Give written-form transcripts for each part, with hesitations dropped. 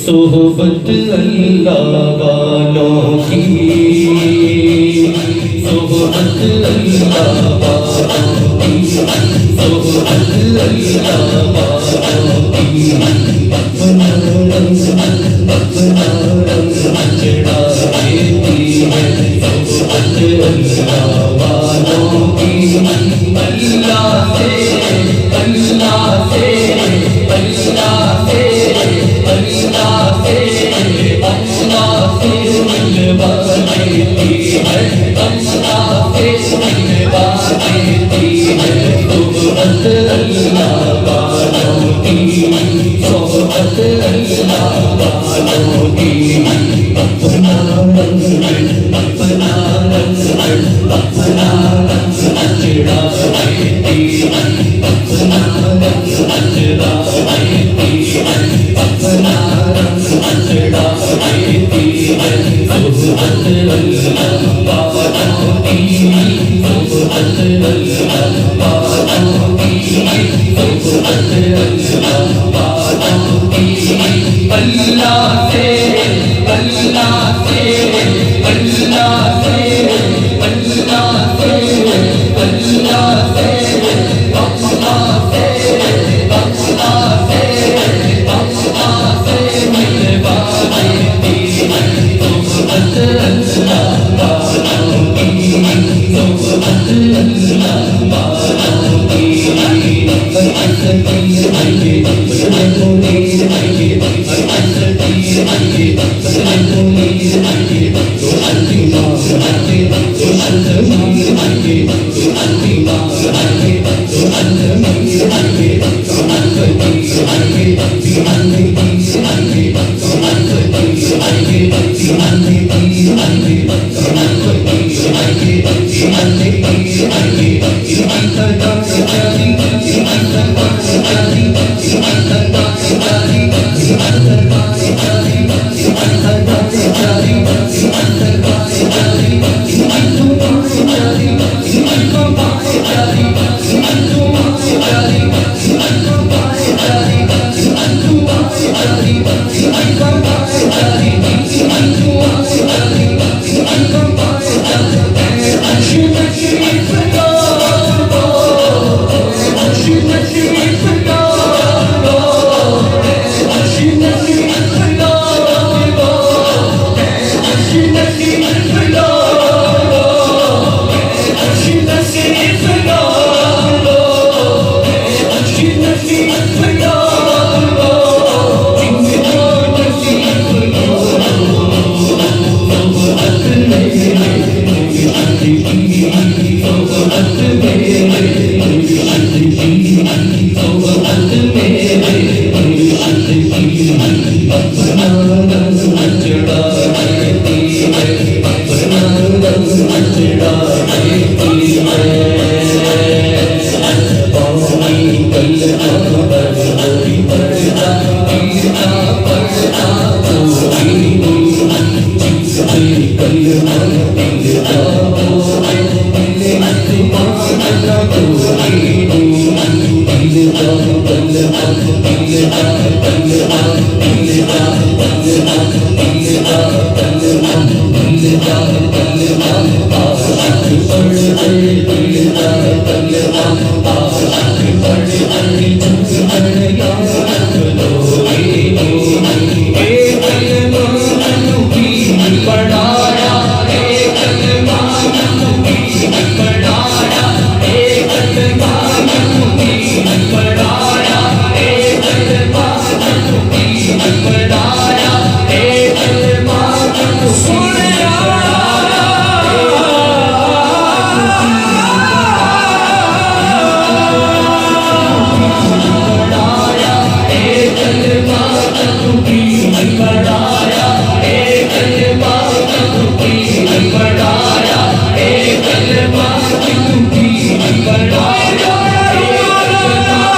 सोहबत अल्लाह वालों की, सोहबत अल्लाह वालों की, सोहबत अल्लाह वालों की। अपना रंग चढ़ा देती है सोहबत अल्लाह वालों की। अल्लाह से अल्लाह से अल्लाह से अल्लाह से अल्लाह से मिलवा देती है, अल्लाह से मिलवा देती है सोहबत अल्लाह वालों की, सोहबत अल्लाह वालों की। अपना रंग अपना रंग अपना रंग चढ़ा देती है, अपना रंग चढ़ा देती है, अपना रंग चढ़ा देती है सोहबत अल्लाह वालों की, सोहबत अल्लाह वालों की, सोहबत अल्लाह वालों की। अल्लाह से अल्लाह से अल्लाह से अल्लाह से अल्लाह से अल्लाह से अल्लाह से अल्लाह से मिलवा देती है सोहबत अल्लाह वालों की, सोहबत अल्लाह वालों की। बदले को नीर देंगे, बदले देंगे, बदले को नीर देंगे, रोशन की माँ बनाएंगे, रोशन ज़मीर देंगे, रोशन की माँ बनाएंगे, रोशन ज़मीर देंगे। कमल फकीर देंगे, दीवाने पीर देंगे, कमल फकीर देंगे, दीवाने पीर देंगे, कमल फकीर देंगे, दीवाने पीर देंगे। इनकी सरकार जारी, इनकी सरकार जारी, इनकी सरकार जारी, इनकी सरकार जारी, इनकी सरकार जारी, इनकी सरकार जारी, इनकी दुआएं जारी, इनकी दुआएं जारी, इनकी दुआएं जारी, इनकी दुआएं जारी, इनकी दुआएं जारी, इनकी दुआएं जारी, इनकी दुआएं जारी, इनकी दुआएं जारी। खुशी शरीफ लो, खुशी शरीफ लो, खुशी शरीफ लो, खुशी शरीफ लो, खुशी शरीफ लो, खुशी शरीफ लो, इनको नसीब लो। सोहबत मेरे मुर्शिद की, सोहबत मेरे मुर्शिद की, सोहबत मेरे मुर्शिद की। अपना रंग चढ़ा देती है, अपना रंग चढ़ा देती है। पानी कलमा पर कोई पढ़ता, पीता पढ़ता कोई जिससे कलमा मिलता हो मिले ईमान का कोई मिलता कलमा, मिलता कलमा, मिलता कलमा, मिलता कलमा, मिलता कलमा। आशिक पढ़ते मिलता कलमा, आशिक पढ़ पढ़ झुक कर याद लो एक कलमा नबी पढ़ाया, एक कलमा नबी पढ़ाया, एक कलमा नबी पढ़ाया, एक कलमा नबी पढ़ाया, एक कलमा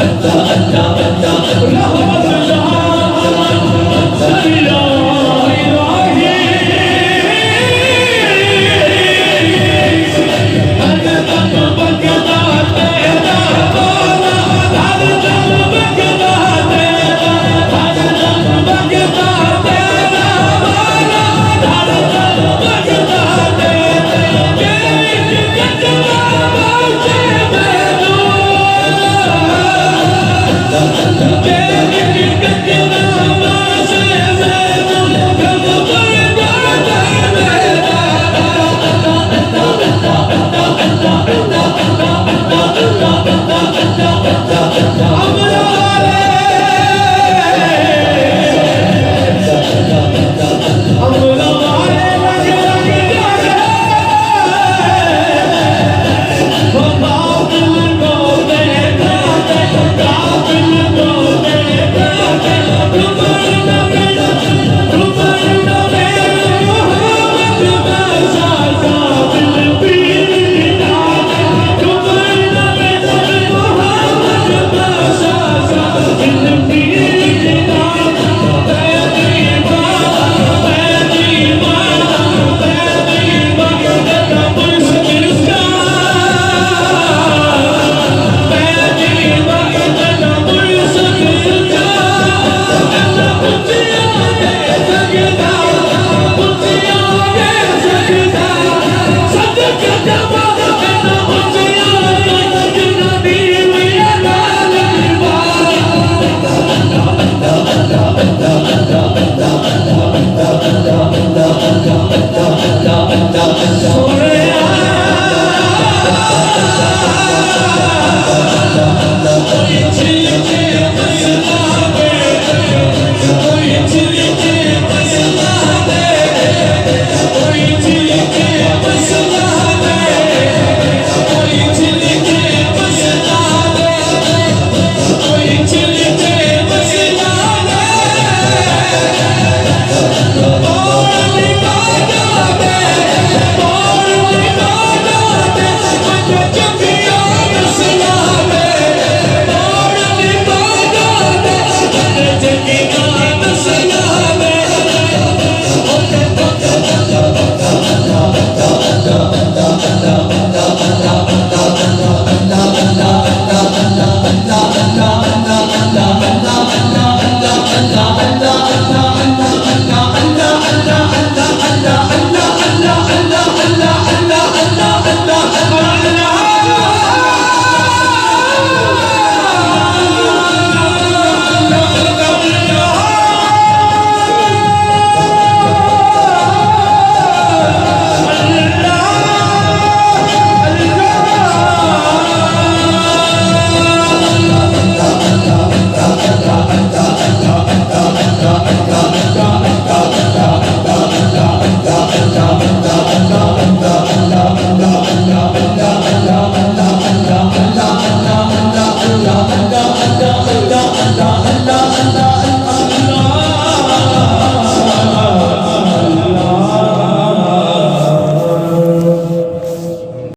أنت